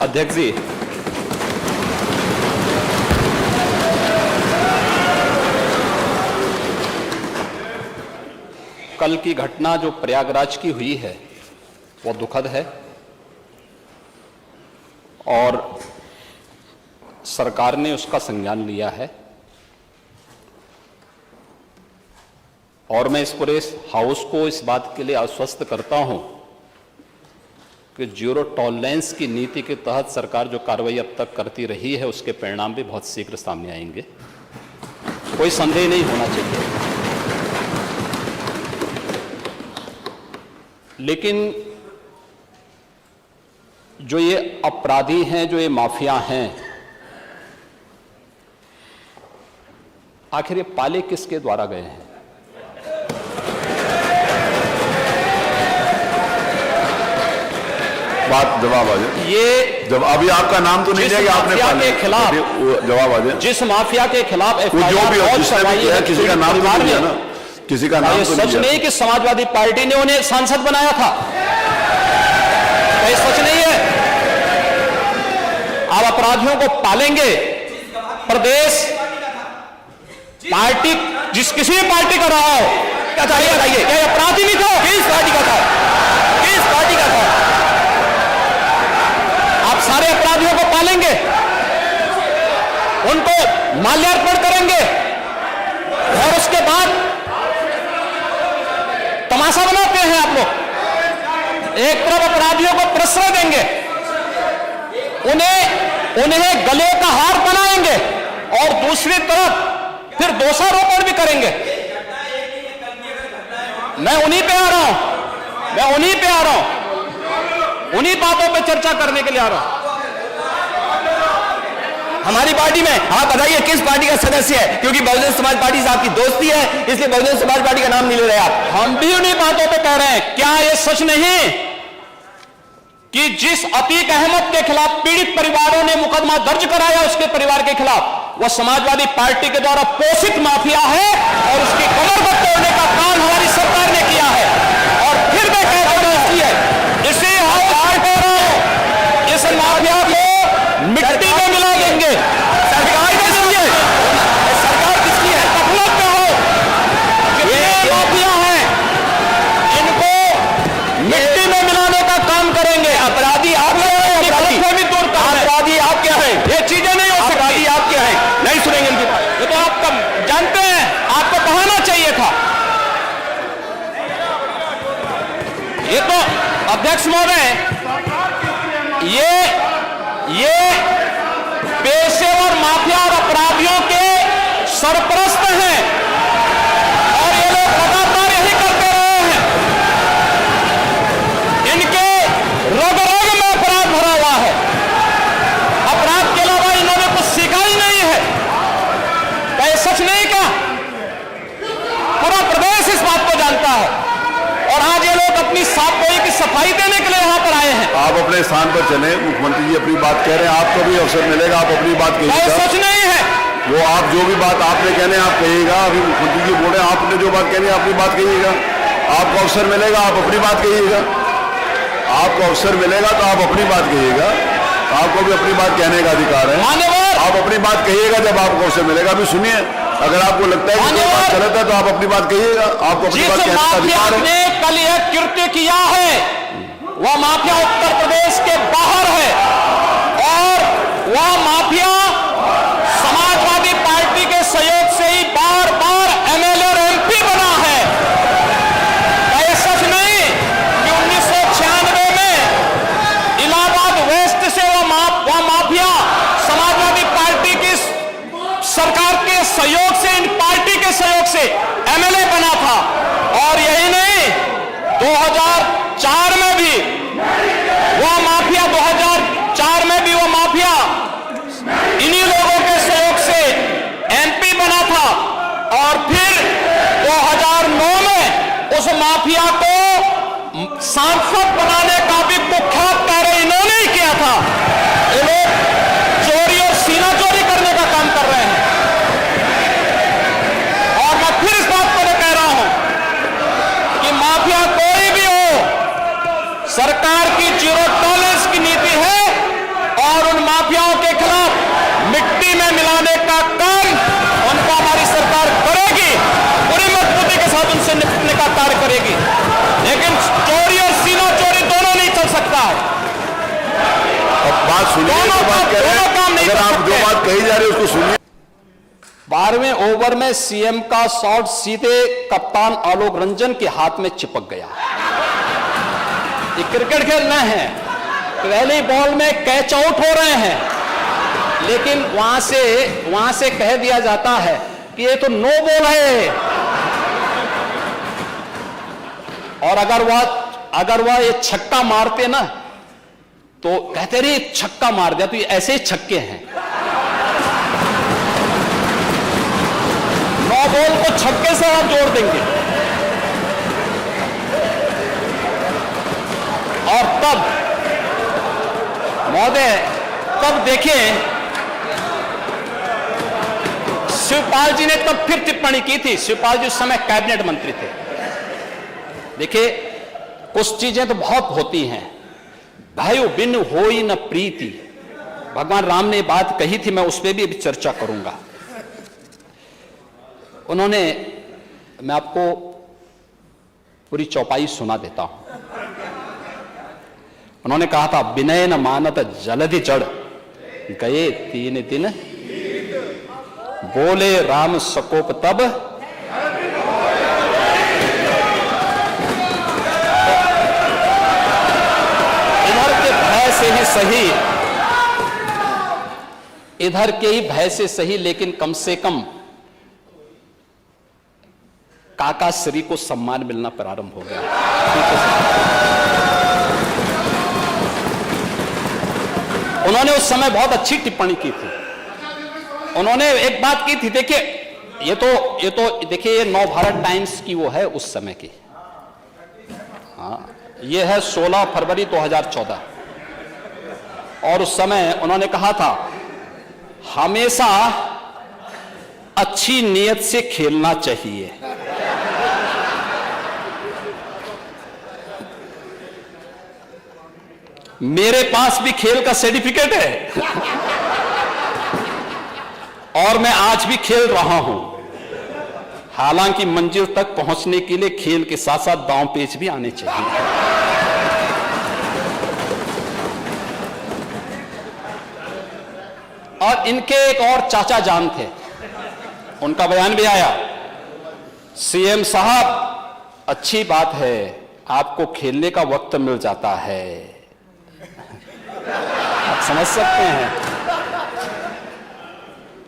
अध्यक्ष जी, कल की घटना जो प्रयागराज की हुई है वो दुखद है और सरकार ने उसका संज्ञान लिया है और मैं इस पूरे हाउस को इस बात के लिए आश्वस्त करता हूं कि जीरो टॉलरेंस की नीति के तहत सरकार जो कार्रवाई अब तक करती रही है उसके परिणाम भी बहुत शीघ्र सामने आएंगे, कोई संदेह नहीं होना चाहिए। लेकिन जो ये अपराधी हैं, जो ये माफिया हैं, आखिर ये पाले किसके द्वारा गए हैं? बात जवाब आ जाए। ये जब अभी आपका नाम तो नहीं लिया कि आपने के खिलाफ जवाब आ जाए। जिस माफिया के खिलाफ जो भी हो, जिसने भी किया, किसी का नाम तो नहीं लिया ना, किसी का नाम तो नहीं लिया। सच नहीं कि समाजवादी पार्टी ने उन्हें सांसद बनाया था, ये सच नहीं है। आप अपराधियों को पालेंगे, प्रदेश पार्टी जिस किसी भी पार्टी का रहा हो, क्या चाहिए बताइए, क्या अपराधी नहीं था? किस पार्टी का था? किस पार्टी का था? आप सारे अपराधियों को पालेंगे, उनको माल्यार्पण करेंगे और उसके बाद तमाशा बनाते हैं आप लोग। एक तरफ अपराधियों को प्रश्रय देंगे, उन्हें गले का हार बनाएंगे और दूसरी तरफ फिर दोषारोपण भी करेंगे। मैं उन्हीं पे आ रहा हूं, उन्हीं बातों पे चर्चा करने के लिए आ रहा हूं। हमारी पार्टी में आप बताइए किस पार्टी का सदस्य है? क्योंकि बहुजन समाज पार्टी से आपकी दोस्ती है, इसलिए बहुजन समाज पार्टी का नाम नहीं ले रहे आप। हम भी उन्हीं बातों पे कह रहे हैं। क्या ये सच नहीं कि जिस अतीक अहमद के खिलाफ पीड़ित परिवारों ने मुकदमा दर्ज कराया, उसके परिवार के खिलाफ, वह समाजवादी पार्टी के द्वारा पोषित माफिया है और उसकी कमर को तोड़ने का काम हमारी सरकार ने किया है। और फिर मैं कहता हूं इसे इस माफिया को मिट्टी में मिला देंगे। सरकार किसकी है? सरकार किसकी है? गफलत में हो, कितने माफिया हैं, इनको मिट्टी में मिलाने का काम करेंगे। अपराधी आप क्या है? अपराधी आप क्या है? ये चीजें नहीं हो सकती। आप क्या है? नहीं सुनेंगे इनकी बात। ये तो आप जानते हैं, आपको कहना चाहिए था। ये तो अध्यक्ष महोदय, ये पेशेवर माफिया और अपराधियों के सरपरस्त हैं और ये लोग लगातार यही करते रहे हैं। इनके रग रग में अपराध भरा हुआ है। अपराध के अलावा इन्होंने कुछ सीखा ही नहीं है। क्या ये सच नहीं? क्या पूरा प्रदेश इस बात को जानता है और आज ये लोग अपनी साफसफाई की सफाई देने के लिए यहां पर आए हैं। आप अपने स्थान पर चले, मुख्यमंत्री जी अपनी बात कह रहे हैं, आपको भी अवसर मिलेगा, आप अपनी बात कहिएगा। सच नहीं है वो आप जो भी बात आपने कहने आप कहिएगा। अभी मुख्यमंत्री जी बोल रहे हैं, आपने जो बात कहनी है अपनी बात कहिएगा। आपको अवसर मिलेगा, आप अपनी बात कहिएगा। आपको अवसर मिलेगा तो आप अपनी बात कहिएगा। आपको भी अपनी बात कहने का अधिकार है, मान्यवर। आप अपनी बात कहिएगा जब आपको अवसर मिलेगा। अभी सुनिए, अगर आपको लगता है कि कोई बात गलत है तो आप अपनी बात कहिएगा। आपको अपनी बात कहने का अधिकार है। ने कल यह कृत्य किया है, वह माफिया उत्तर प्रदेश के बाहर है और वह माफिया समाजवादी पार्टी के सहयोग से ही बार बार एमएलए और एमपी बना है। क्या सच नहीं कि 1996 में इलाहाबाद वेस्ट से वह माफिया समाजवादी पार्टी की सरकार के सहयोग से, इन पार्टी के सहयोग से एमएलए बना था? और यही नहीं, 2004 में भी वह माफिया 2004 में भी वह माफिया इन्हीं लोगों के सहयोग से एमपी बना था और फिर 2009 में उस माफिया को सांसद बनाने का भी कुख्यात कार्य इन्होंने ही किया था। ये लोग चोरी और सीना चोरी करने का काम कर रहे हैं और मैं फिर इस बात को कह रहा हूं कि माफिया कोई भी हो, सरकार की जीरो टॉलरेंस की नीति है बात सुनिए, जो बात कह रहे हैं, अगर आप जो बात कही जा रही है उसको सुनिए। 12वें ओवर में सीएम का शॉट सीधे कप्तान आलोक रंजन के हाथ में चिपक गया। ये क्रिकेट खेल रहे हैं, पहली बॉल में कैच आउट हो रहे हैं, लेकिन वहां से कह दिया जाता है कि ये तो नो बॉल है। और अगर वह ये छक्का मारते ना तो कहते रहे छक्का मार दिया, तो ये ऐसे ही छक्के हैं। नो बॉल को छक्के से आप जोड़ देंगे। और तब महोदय, तब देखें शिवपाल जी ने तब फिर टिप्पणी की थी। शिवपाल जी उस समय कैबिनेट मंत्री थे। देखिए, कुछ चीजें तो बहुत होती हैं, भाइयों बिन होई न प्रीति, भगवान राम ने बात कही थी, मैं उस पर भी अभी चर्चा करूंगा। मैं आपको पूरी चौपाई सुना देता हूं। उन्होंने कहा था, विनय न मानत जलधि जड़, गए 3 दिन, बोले राम सकोप तब, इधर के भय से ही सही, इधर के ही भय से सही, लेकिन कम से कम काका श्री को सम्मान मिलना प्रारंभ हो गया। उन्होंने उस समय बहुत अच्छी टिप्पणी की थी। उन्होंने एक बात की थी, देखिए ये तो देखिए, ये नव भारत टाइम्स की वो है उस समय की। हाँ, ये है 16 फरवरी 2014। और उस समय उन्होंने कहा था, हमेशा अच्छी नीयत से खेलना चाहिए। मेरे पास भी खेल का सर्टिफिकेट है और मैं आज भी खेल रहा हूं। हालांकि मंजिल तक पहुंचने के लिए खेल के साथ साथ दांव पेच भी आने चाहिए। और इनके एक और चाचा जान थे, उनका बयान भी आया, सीएम साहब अच्छी बात है, आपको खेलने का वक्त मिल जाता है। आप समझ सकते हैं,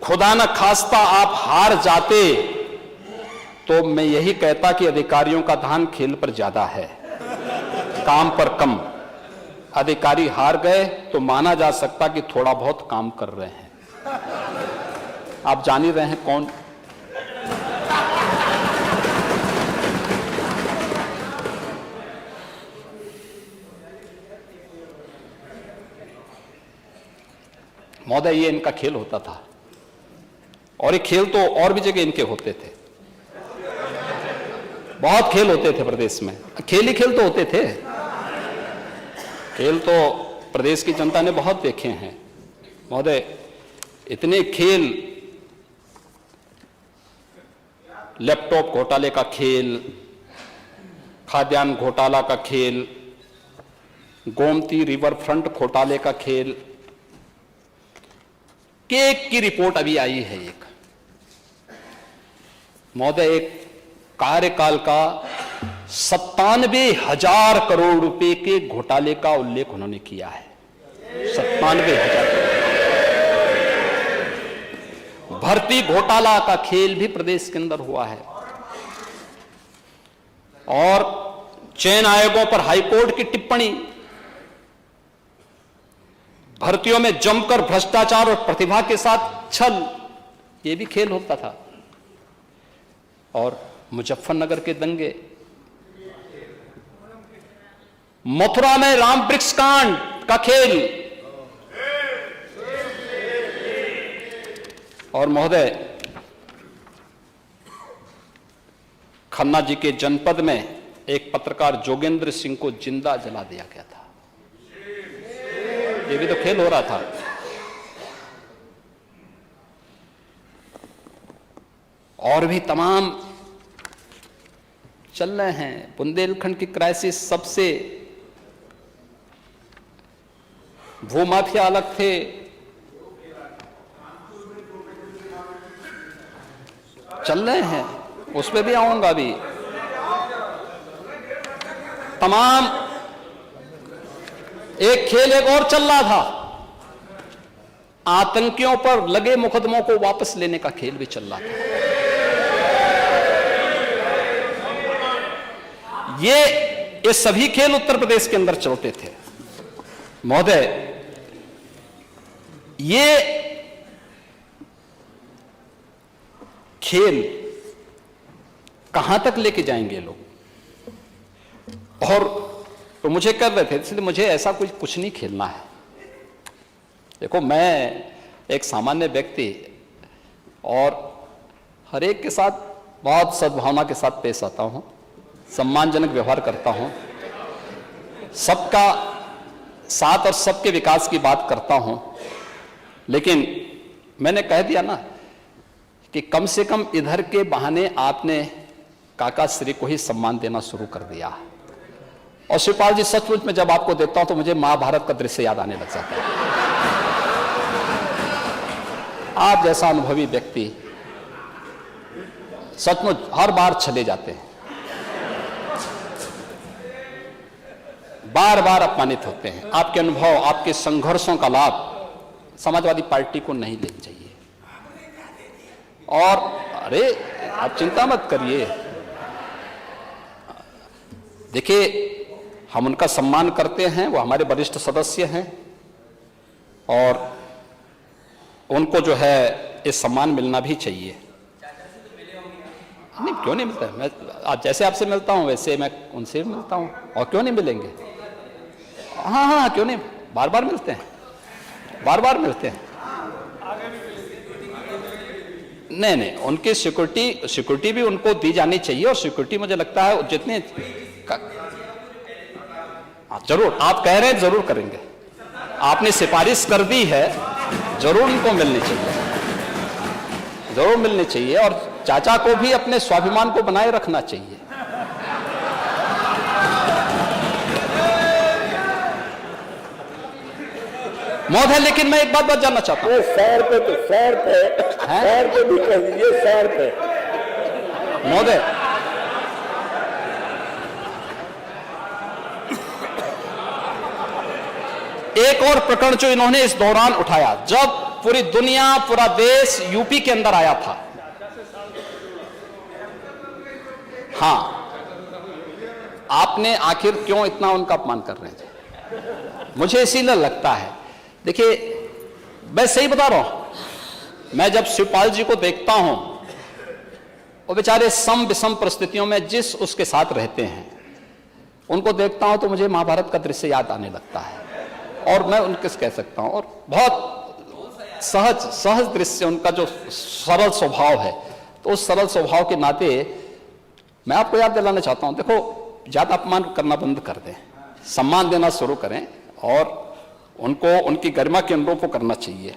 खुदा न खास्ता आप हार जाते तो मैं यही कहता कि अधिकारियों का ध्यान खेल पर ज्यादा है, काम पर कम। अधिकारी हार गए तो माना जा सकता कि थोड़ा बहुत काम कर रहे हैं। आप जान ही रहे हैं कौन। महोदय, ये इनका खेल होता था, और ये खेल तो और भी जगह इनके होते थे। बहुत खेल होते थे प्रदेश में, खेल ही खेल तो होते थे। खेल तो प्रदेश की जनता ने बहुत देखे हैं महोदय। इतने खेल, लैपटॉप घोटाले का खेल, खाद्यान्न घोटाला का खेल, गोमती रिवर फ्रंट घोटाले का खेल, केक की रिपोर्ट अभी आई है एक महोदय, एक कार्यकाल का 97,000 करोड़ रुपए के घोटाले का उल्लेख उन्होंने किया है। 97,000 करोड़। भर्ती घोटाला का खेल भी प्रदेश के अंदर हुआ है। और चयन आयोगों पर हाईकोर्ट की टिप्पणी, भर्तियों में जमकर भ्रष्टाचार और प्रतिभा के साथ छल, यह भी खेल होता था। और मुजफ्फरनगर के दंगे, मथुरा में राम वृक्ष कांड का खेल। और महोदय, खन्ना जी के जनपद में एक पत्रकार जोगेंद्र सिंह को जिंदा जला दिया गया था। ये भी तो खेल हो रहा था। और भी तमाम चल रहे हैं। बुंदेलखंड की क्राइसिस सबसे भूमाफिया अलग थे, चल रहे हैं, उस पर भी आऊंगा भी। तमाम एक खेल एक और चल रहा था, आतंकियों पर लगे मुकदमों को वापस लेने का खेल भी चल रहा था। ये सभी खेल उत्तर प्रदेश के अंदर चलते थे। महोदय, ये खेल कहां तक लेके जाएंगे लोग? और तो मुझे कर रहे थे, इसलिए मुझे ऐसा कुछ नहीं खेलना है। देखो, मैं एक सामान्य व्यक्ति और हर एक के साथ बहुत सद्भावना के साथ पेश आता हूं, सम्मानजनक व्यवहार करता हूं, सबका साथ और सबके विकास की बात करता हूं। लेकिन मैंने कह दिया ना कि कम से कम इधर के बहाने आपने काका श्री को ही सम्मान देना शुरू कर दिया। और शिवपाल जी, सचमुच में जब आपको देखता हूं तो मुझे महाभारत का दृश्य याद आने लग जाता है। आप जैसा अनुभवी व्यक्ति सचमुच हर बार चले जाते हैं, बार बार अपमानित होते हैं। आपके अनुभव, आपके संघर्षों का लाभ समाजवादी पार्टी को नहीं लेना चाहिए। और अरे, आप चिंता मत करिए, देखिए, हम उनका सम्मान करते हैं, वो हमारे वरिष्ठ सदस्य हैं और उनको जो है ये सम्मान मिलना भी चाहिए। नहीं, क्यों नहीं मिलता है? मैं आज जैसे आपसे मिलता हूं वैसे मैं उनसे भी मिलता हूं, और क्यों नहीं मिलेंगे? हाँ, क्यों नहीं, बार बार मिलते हैं, बार बार मिलते हैं। नहीं, उनकी सिक्योरिटी भी उनको दी जानी चाहिए। और सिक्योरिटी मुझे लगता है जितने जरूर आप कह रहे हैं, जरूर करेंगे। आपने सिफारिश कर दी है, जरूर उनको मिलनी चाहिए, जरूर मिलनी चाहिए। और चाचा को भी अपने स्वाभिमान को बनाए रखना चाहिए। महोदय, लेकिन मैं एक बात जानना चाहता हूँ। सैर पे भी कह दीजिए, सैर पे। महोदय, एक और प्रकरण जो इन्होंने इस दौरान उठाया, जब पूरी दुनिया, पूरा देश यूपी के अंदर आया था। हां, आपने आखिर क्यों इतना उनका अपमान कर रहे थे? मुझे इसीलिए लगता है, देखिए, मैं सही बता रहा हूं, मैं जब शिवपाल जी को देखता हूं, वो बेचारे सम विषम परिस्थितियों में जिस उसके साथ रहते हैं, उनको देखता हूं तो मुझे महाभारत का दृश्य याद आने लगता है। और मैं उनके कह सकता हूं, और बहुत सहज दृश्य, उनका जो सरल स्वभाव है, तो उस सरल स्वभाव के नाते मैं आपको याद दिलाना चाहता हूं, देखो, ज्यादा अपमान करना बंद कर दें, सम्मान देना शुरू करें और उनको उनकी गरिमा के अनुरूप करना चाहिए।